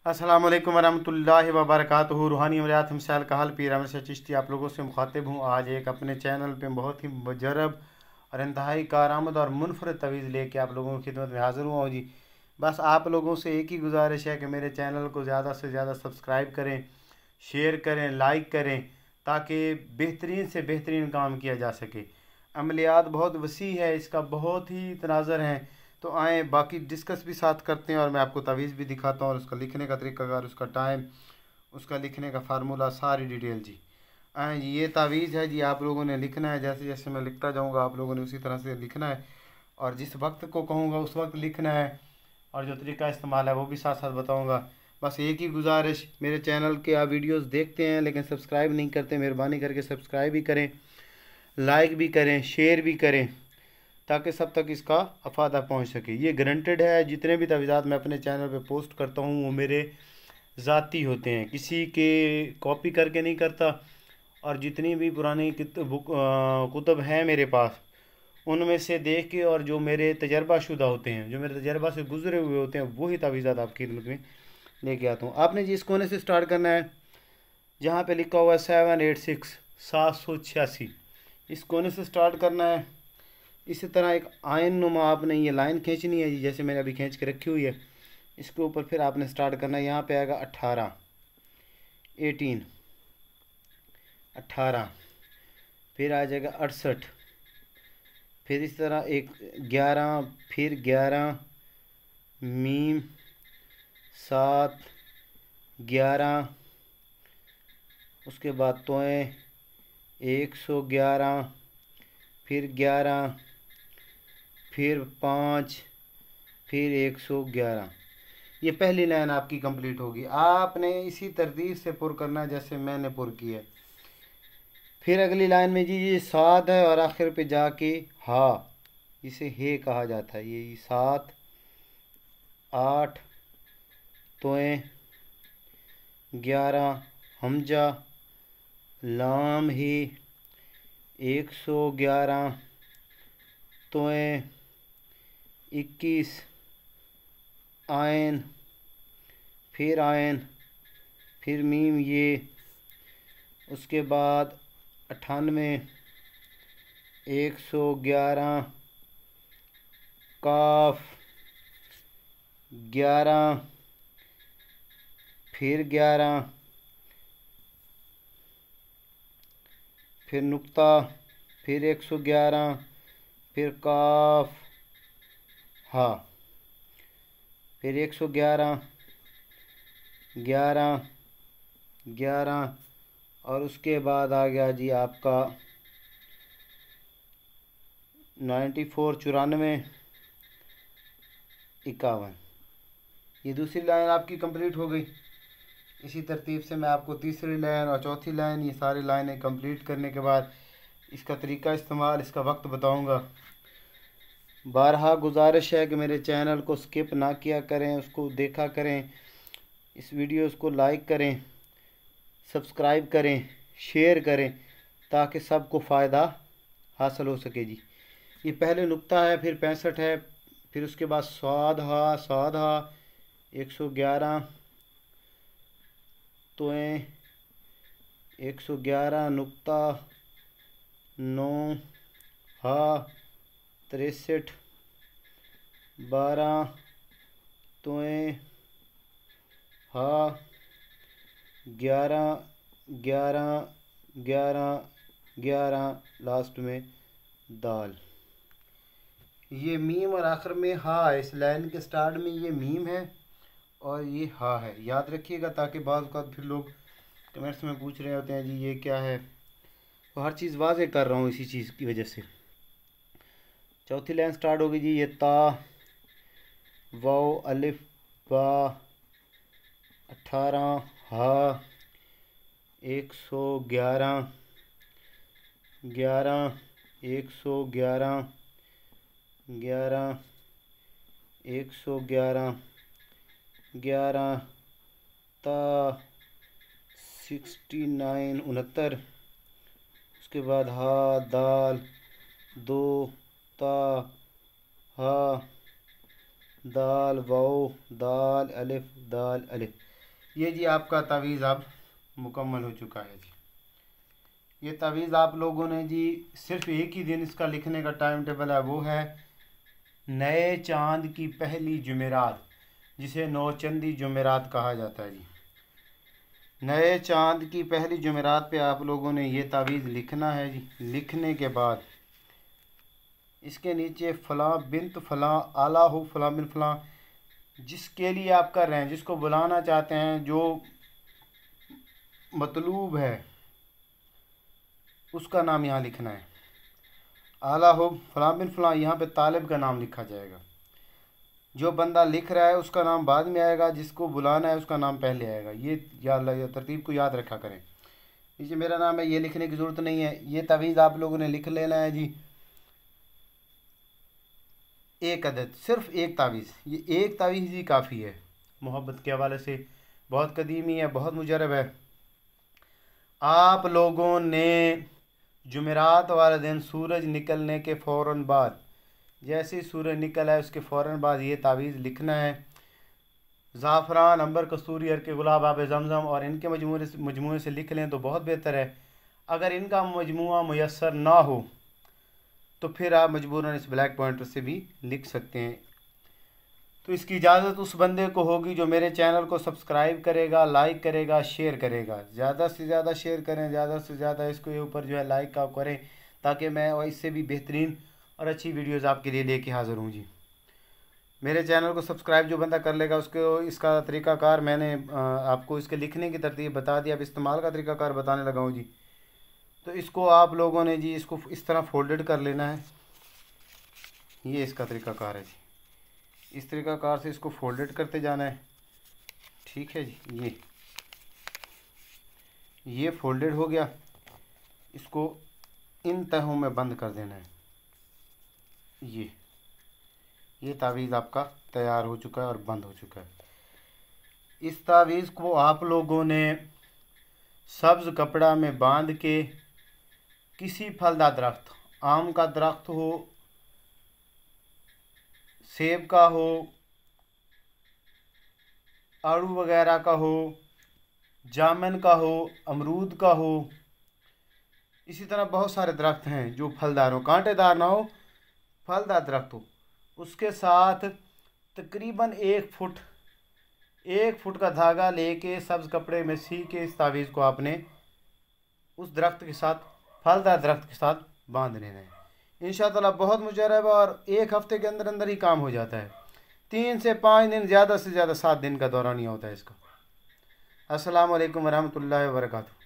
अस्सलाम वालेकुम वरहमतुल्लाहि वबरकातुहू। रूहानी अमलियात हमसाल का हल पीर अमर से चिश्ती आप लोगों से मुखातिब हूँ। आज एक अपने चैनल पे बहुत ही मुजरब और इंतहाई कारआमद और मुनफरद तवीज़ लेके आप लोगों की खिदमत में हाज़िर हुआ हूँ जी। बस आप लोगों से एक ही गुजारिश है कि मेरे चैनल को ज़्यादा से ज़्यादा सब्सक्राइब करें, शेयर करें, लाइक करें, ताकि बेहतरीन से बेहतरीन काम किया जा सके। अमलियात बहुत वसी है, इसका बहुत ही तनाज़र है। तो आए बाकी डिस्कस भी साथ करते हैं और मैं आपको तवीज़ भी दिखाता हूँ और उसका लिखने का तरीक़ाकार, उसका टाइम, उसका लिखने का फार्मूला, सारी डिटेल जी। आए जी, ये तावीज़ है जी। आप लोगों ने लिखना है, जैसे जैसे मैं लिखता जाऊँगा आप लोगों ने उसी तरह से लिखना है और जिस वक्त को कहूँगा उस वक्त लिखना है और जो तरीका इस्तेमाल है वो भी साथ साथ बताऊँगा। बस एक ही गुजारिश, मेरे चैनल के आप वीडियोस देखते हैं लेकिन सब्सक्राइब नहीं करते, मेहरबानी करके सब्सक्राइब भी करें, लाइक भी करें, शेयर भी करें, ताकि सब तक इसका अफादा पहुंच सके। ये गारंटेड है, जितने भी तवीज़ात मैं अपने चैनल पे पोस्ट करता हूँ वो मेरे ज़ाती होते हैं, किसी के कॉपी करके नहीं करता। और जितनी भी पुरानी कुतुब हैं मेरे पास, उनमें से देख के और जो मेरे तजर्बा शुदा होते हैं, जो मेरे तजर्बा से गुजरे हुए होते हैं, वही तवीज़ात आपकी खिदमत में लेके आता हूँ। आपने जी इस कोने से स्टार्ट करना है जहाँ पे लिखा हुआ है 786 786, इस कोने से स्टार्ट करना है। इसी तरह एक आयन नुमा आपने ये लाइन खींचनी है जी, जैसे मैंने अभी खींच के रखी हुई है। इसके ऊपर फिर आपने स्टार्ट करना है, यहाँ पे आएगा 18, 18, 18, फिर आ जाएगा 68, फिर इस तरह एक 11, फिर 11, मीम 7, 11, उसके बाद तोएं 111, फिर 11, फिर 5, फिर 111। ये पहली लाइन आपकी कंप्लीट होगी। आपने इसी तरतीब से पुर करना है जैसे मैंने पुर किया। फिर अगली लाइन में जी ये 7 है और आखिर पे जाके हा, इसे हे कहा जाता है। ये 7, 8, तोएं 11, हमजा, लाम ही 111, तोएं 21, आयन, फिर आयन, फिर मीम ये, उसके बाद 98, 111, काफ 11, फिर 11, फिर नुक्ता, फिर 111, फिर काफ हा, फिर 111, 11, 11 और उसके बाद आ गया जी आपका 94, 94, 51। ये दूसरी लाइन आपकी कंप्लीट हो गई। इसी तरतीब से मैं आपको तीसरी लाइन और चौथी लाइन, ये सारी लाइनें कंप्लीट करने के बाद इसका तरीका इस्तेमाल, इसका वक्त बताऊंगा। बारहा गुजारिश है कि मेरे चैनल को स्किप ना किया करें, उसको देखा करें, इस वीडियोस को लाइक करें, सब्सक्राइब करें, शेयर करें, ताकि सबको फ़ायदा हासिल हो सके जी। ये पहले नुक्ता है, फिर 65 है, फिर उसके बाद साधा साधा 111, तोएं 111, नुक्ता 9, हा 63, 12, तोएं हा 11, 11, 11, 11, लास्ट में दाल। ये मीम और आखिर में हा है। इस लाइन के स्टार्ट में ये मीम है और ये हा है, याद रखिएगा, ताकि बाद वक़्त फिर लोग कमेंट्स में पूछ रहे होते हैं जी ये क्या है। तो हर चीज़ वाज़े कर रहा हूँ इसी चीज़ की वजह से। चौथी लाइन स्टार्ट होगी जी, ये ता, वाओ, अलिफ, बा, 18, हा, 111, 11, 111, 11, 111, 11, ता 69, 69, उसके बाद हा, दाल 2, ता, हा, दाल, वाओ, दाल, अलिफ, दाल, अलिफ। ये जी आपका तावीज़ अब मुकम्मल हो चुका है जी। ये तावीज़ आप लोगों ने जी सिर्फ एक ही दिन इसका लिखने का टाइम टेबल है, वो है नए चांद की पहली जुमेरात, जिसे नौचंदी जुमेरात कहा जाता है जी। नए चांद की पहली जुमेरात पे आप लोगों ने ये तावीज़ लिखना है जी। लिखने के बाद इसके नीचे फ़लाँ बिन्त फ़लाँ आला हो फ़लाँ बिन फ़लाँ, जिसके लिए आप कर रहे हैं, जिसको बुलाना चाहते हैं, जो मतलूब है, उसका नाम यहाँ लिखना है। आला हो फ़लाँ बिन फ़लाँ, यहाँ पे तालिब का नाम लिखा जाएगा। जो बंदा लिख रहा है उसका नाम बाद में आएगा, जिसको बुलाना है उसका नाम पहले आएगा। ये तरतीब को याद रखा करें। नीचे मेरा नाम है, ये लिखने की ज़रूरत नहीं है। ये तावीज़ आप लोगों ने लिख लेना है जी। एक अदद, सिर्फ एक तावीज़, ये एक तावीज़ ही काफ़ी है। मोहब्बत के हवाले से बहुत कदीमी है, बहुत मुजरब है। आप लोगों ने जुमेरात वाले दिन सूरज निकलने के फ़ौरन बाद, जैसे ही सूरज निकल है उसके फ़ौरन बाद ये तावीज़ लिखना है। ज़ाफ़रान, अंबर, कस्तूरी, अर्के गुलाब, आब ज़मज़म और इनके मजमूए से लिख लें तो बहुत बेहतर है। अगर इनका मजमूआ मुयस्सर ना हो तो फिर आप मजबूरन इस ब्लैक पॉइंटर से भी लिख सकते हैं। तो इसकी इजाज़त उस बंदे को होगी जो मेरे चैनल को सब्सक्राइब करेगा, लाइक करेगा, शेयर करेगा। ज़्यादा से ज़्यादा शेयर करें, ज़्यादा से ज़्यादा इसके ऊपर जो है लाइक आप करें, ताकि मैं और इससे भी बेहतरीन और अच्छी वीडियोस आपके लिए लेके हाज़िर हूँ जी। मेरे चैनल को सब्सक्राइब जो बंदा कर लेगा उसको इसका तरीक़ाकार मैंने आपको इसके लिखने की तरतीब बता दिया। अब इस्तेमाल का तरीक़ाकार बताने लगा हूँ जी। तो इसको आप लोगों ने जी इसको इस तरह फोल्डेड कर लेना है। ये इसका तरीक़ाकार है जी। इस तरीक़ाकार से इसको फोल्डेड करते जाना है। ठीक है जी। ये फोल्डेड हो गया, इसको इन तहों में बंद कर देना है। ये तावीज़ आपका तैयार हो चुका है और बंद हो चुका है। इस तावीज़ को आप लोगों ने सब्ज़ कपड़ा में बांध के किसी फलदार दरख्त, आम का दरख्त हो, सेब का हो, आड़ू वगैरह का हो, जामुन का हो, अमरूद का हो, इसी तरह बहुत सारे दरख्त हैं जो फलदार हो, कांटेदार ना हो, फलदार दरख्त हो, उसके साथ तकरीबन 1 फुट का धागा लेके सब्ज़ कपड़े में सी के इस तावीज़ को आपने उस दरख्त के साथ, फलदार दरख्त के साथ बांध लेना है। इंशाअल्लाह बहुत मुजरब और 1 हफ़्ते के अंदर अंदर ही काम हो जाता है। 3 से 5 दिन, ज़्यादा से ज़्यादा 7 दिन का दौरान ही होता है इसका। अस्सलाम वालेकुम वरहमतुल्लाहि वबरकातुहू।